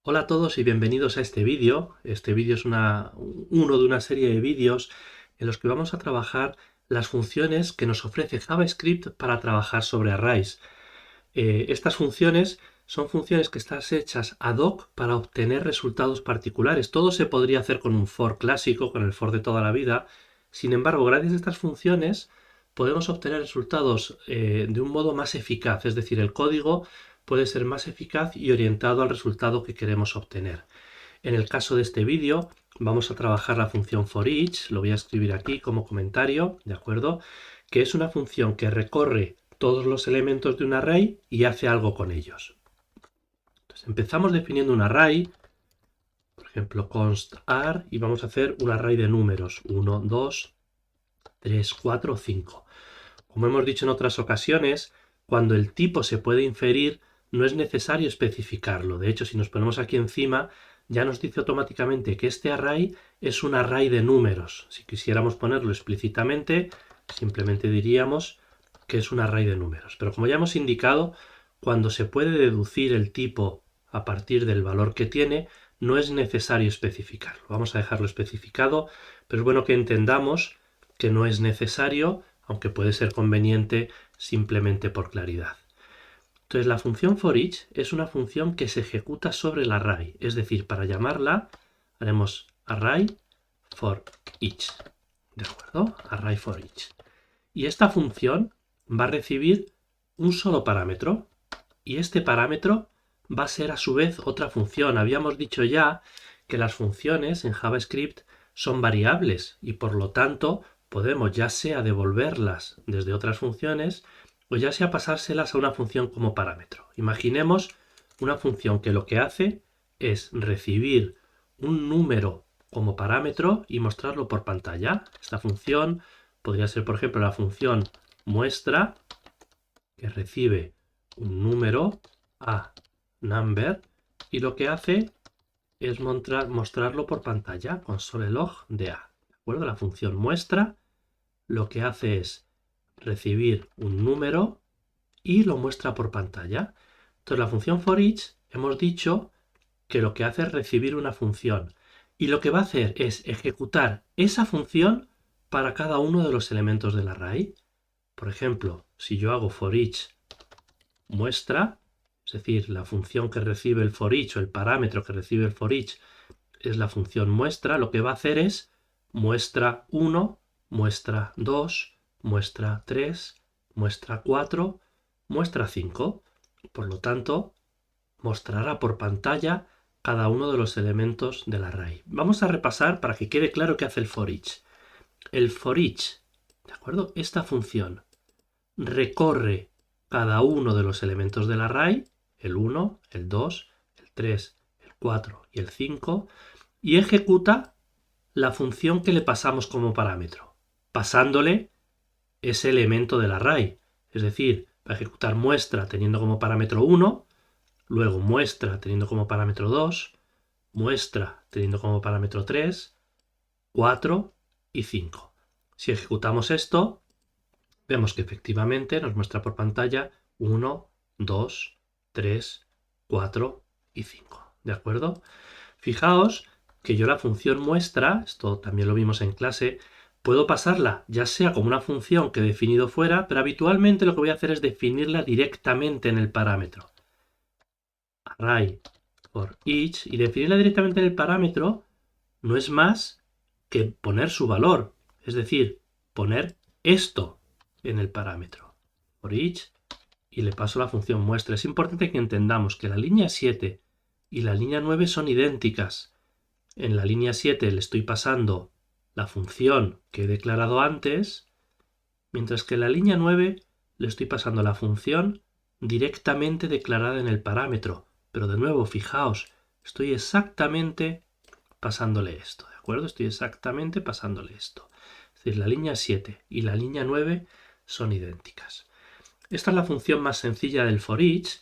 Hola a todos y bienvenidos a este vídeo. Este vídeo es uno de una serie de vídeos en los que vamos a trabajar las funciones que nos ofrece JavaScript para trabajar sobre arrays. Estas funciones son funciones que están hechas ad hoc para obtener resultados particulares. Todo se podría hacer con un for clásico, con el for de toda la vida. Sin embargo, gracias a estas funciones podemos obtener resultados de un modo más eficaz, es decir, el código puede ser más eficaz y orientado al resultado que queremos obtener. En el caso de este vídeo vamos a trabajar la función forEach, lo voy a escribir aquí como comentario, ¿de acuerdo? Que es una función que recorre todos los elementos de un array y hace algo con ellos. Entonces empezamos definiendo un array, por ejemplo const ar, y vamos a hacer un array de números, 1, 2, 3, 4, 5. Como hemos dicho en otras ocasiones, cuando el tipo se puede inferir, no es necesario especificarlo. De hecho, si nos ponemos aquí encima, ya nos dice automáticamente que este array es un array de números. Si quisiéramos ponerlo explícitamente, simplemente diríamos que es un array de números. Pero como ya hemos indicado, cuando se puede deducir el tipo a partir del valor que tiene, no es necesario especificarlo. Vamos a dejarlo especificado, pero es bueno que entendamos que no es necesario, aunque puede ser conveniente simplemente por claridad. Entonces la función forEach es una función que se ejecuta sobre el array, es decir, para llamarla haremos array forEach, ¿de acuerdo? Array forEach. Y esta función va a recibir un solo parámetro y este parámetro va a ser a su vez otra función. Habíamos dicho ya que las funciones en JavaScript son variables y por lo tanto podemos ya sea devolverlas desde otras funciones o ya sea pasárselas a una función como parámetro. Imaginemos una función que lo que hace es recibir un número como parámetro y mostrarlo por pantalla. Esta función podría ser, por ejemplo, la función muestra, que recibe un número a number y lo que hace es mostrarlo por pantalla, console.log de a. ¿De acuerdo? La función muestra lo que hace es recibir un número y lo muestra por pantalla. Entonces la función forEach hemos dicho que lo que hace es recibir una función y lo que va a hacer es ejecutar esa función para cada uno de los elementos del array. Por ejemplo, si yo hago forEach muestra, es decir, la función que recibe el forEach o el parámetro que recibe el forEach es la función muestra, lo que va a hacer es muestra 1, muestra 2, muestra 3, muestra 4, muestra 5. Por lo tanto, mostrará por pantalla cada uno de los elementos del array. Vamos a repasar para que quede claro qué hace el forEach. El forEach, ¿de acuerdo? Esta función recorre cada uno de los elementos del array, el 1, el 2, el 3, el 4 y el 5, y ejecuta la función que le pasamos como parámetro, pasándole ese elemento del array. Es decir, va a ejecutar muestra teniendo como parámetro 1, luego muestra teniendo como parámetro 2, muestra teniendo como parámetro 3, 4 y 5. Si ejecutamos esto, vemos que efectivamente nos muestra por pantalla 1, 2, 3, 4 y 5. ¿De acuerdo? Fijaos que yo la función muestra, esto también lo vimos en clase, puedo pasarla ya sea como una función que he definido fuera, pero habitualmente lo que voy a hacer es definirla directamente en el parámetro. Array forEach, y definirla directamente en el parámetro no es más que poner su valor, es decir, poner esto en el parámetro forEach y le paso la función muestra. Es importante que entendamos que la línea 7 y la línea 9 son idénticas. En la línea 7 le estoy pasando la función que he declarado antes, mientras que en la línea 9 le estoy pasando la función directamente declarada en el parámetro. Pero de nuevo, fijaos, estoy exactamente pasándole esto, ¿de acuerdo? Estoy exactamente pasándole esto. Es decir, la línea 7 y la línea 9 son idénticas. Esta es la función más sencilla del forEach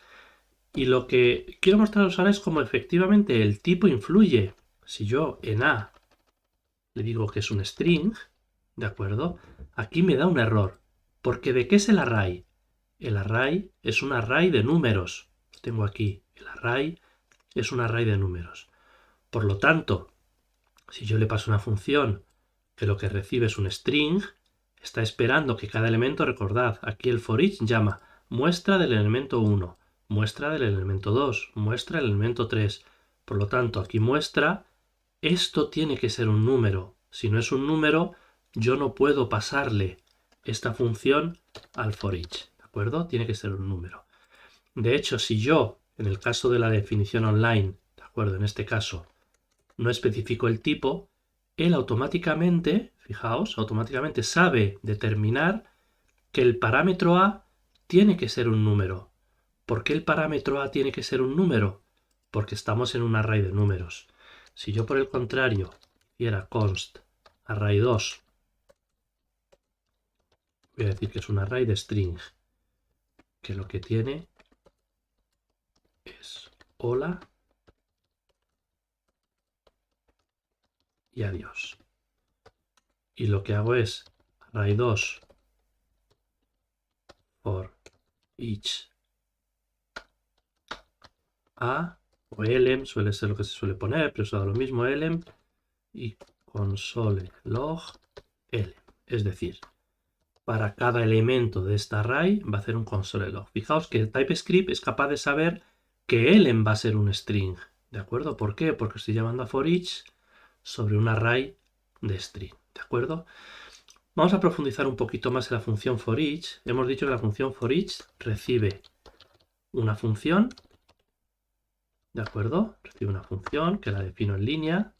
y lo que quiero mostraros ahora es cómo efectivamente el tipo influye. Si yo en A le digo que es un string, ¿de acuerdo? Aquí me da un error. Porque ¿de qué es el array? El array es un array de números. Tengo aquí el array es un array de números. Por lo tanto, si yo le paso una función que lo que recibe es un string, está esperando que cada elemento, recordad, aquí el for each llama muestra del elemento 1, muestra del elemento 2, muestra del elemento 3. Por lo tanto, aquí muestra, esto tiene que ser un número. Si no es un número, yo no puedo pasarle esta función al for each, ¿de acuerdo? Tiene que ser un número. De hecho, si yo, en el caso de la definición online, ¿de acuerdo? En este caso, no especifico el tipo, él automáticamente, fijaos, automáticamente sabe determinar que el parámetro A tiene que ser un número. ¿Por qué el parámetro A tiene que ser un número? Porque estamos en un array de números. Si yo por el contrario hiciera const array2, voy a decir que es un array de string, que lo que tiene es hola y adiós. Y lo que hago es array2 for each a o elem, suele ser lo que se suele poner, pero es lo mismo elem, y console log elem. Es decir, para cada elemento de esta array va a hacer un console log. Fijaos que el TypeScript es capaz de saber que elem va a ser un string. ¿De acuerdo? ¿Por qué? Porque estoy llamando a for each sobre un array de string. ¿De acuerdo? Vamos a profundizar un poquito más en la función for each. Hemos dicho que la función for each recibe una función, ¿de acuerdo? Recibe una función que la defino en línea,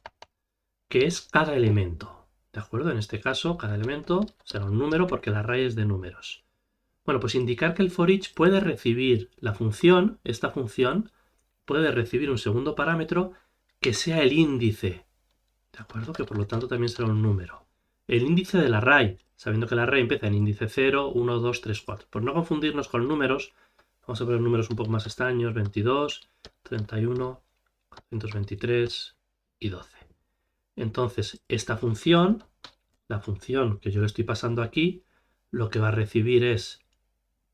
que es cada elemento, ¿de acuerdo? En este caso, cada elemento será un número porque el array es de números. Bueno, pues indicar que el for each puede recibir la función, esta función, puede recibir un segundo parámetro que sea el índice, ¿de acuerdo? Que por lo tanto también será un número. El índice del array, sabiendo que el array empieza en índice 0, 1, 2, 3, 4. Por no confundirnos con números, vamos a poner números un poco más extraños, 22, 31, 423 y 12. Entonces, esta función, la función que yo le estoy pasando aquí, lo que va a recibir es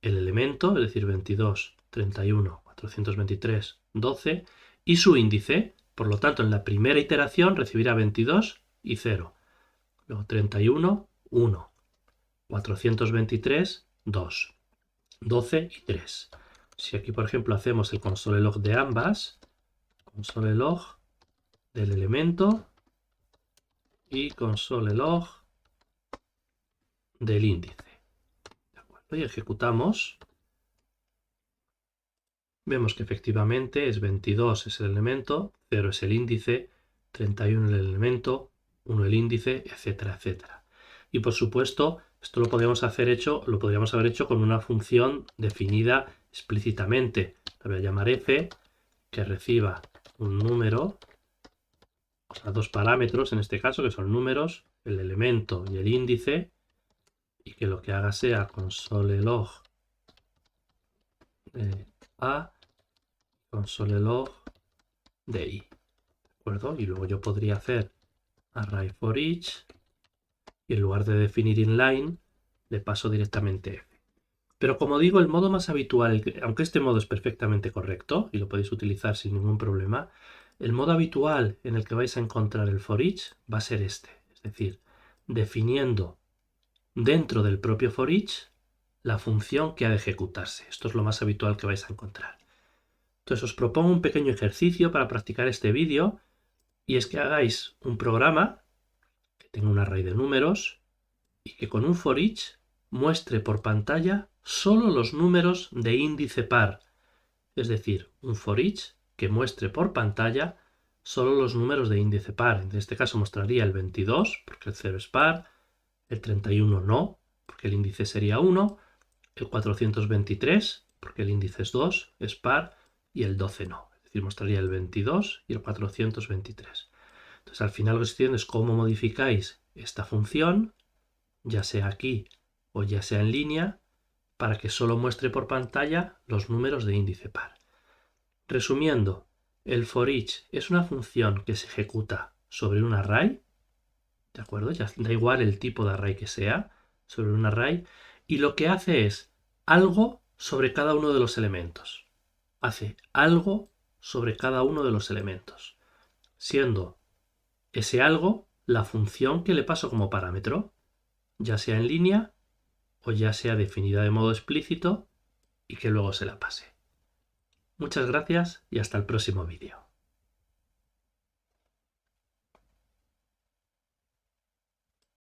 el elemento, es decir, 22, 31, 423, 12, y su índice. Por lo tanto, en la primera iteración recibirá 22 y 0. Luego 31, 1. 423, 2. 12 y 3. Si aquí, por ejemplo, hacemos el console log de ambas, console log del elemento y console log del índice. ¿De acuerdo? Y ejecutamos. Vemos que efectivamente es 22 es el elemento, 0 es el índice, 31 el elemento, 1 el índice, etcétera, etcétera. Y por supuesto, esto lo podríamos haber hecho con una función definida explícitamente. La voy a llamar f, que reciba un número, o sea, dos parámetros en este caso, que son números, el elemento y el índice, y que lo que haga sea console log de a, console log de i. ¿De acuerdo? Y luego yo podría hacer array for each y en lugar de definir inline le paso directamente f. Pero como digo, el modo más habitual, aunque este modo es perfectamente correcto y lo podéis utilizar sin ningún problema, el modo habitual en el que vais a encontrar el for each va a ser este, es decir, definiendo dentro del propio for each la función que ha de ejecutarse. Esto es lo más habitual que vais a encontrar. Entonces os propongo un pequeño ejercicio para practicar este vídeo, y es que hagáis un programa que tenga un array de números y que con un for each muestre por pantalla solo los números de índice par. Es decir, un for each que muestre por pantalla solo los números de índice par. En este caso mostraría el 22, porque el 0 es par, el 31 no, porque el índice sería 1, el 423, porque el índice es 2, es par, y el 12 no. Es decir, mostraría el 22 y el 423. Entonces, al final lo que estoy diciendo es cómo modificáis esta función, ya sea aquí o ya sea en línea, para que solo muestre por pantalla los números de índice par. Resumiendo, el for each es una función que se ejecuta sobre un array, ¿de acuerdo? Ya da igual el tipo de array que sea, sobre un array, y lo que hace es algo sobre cada uno de los elementos. Hace algo sobre cada uno de los elementos, siendo ese algo la función que le paso como parámetro, ya sea en línea o ya sea definida de modo explícito y que luego se la pase. Muchas gracias y hasta el próximo vídeo.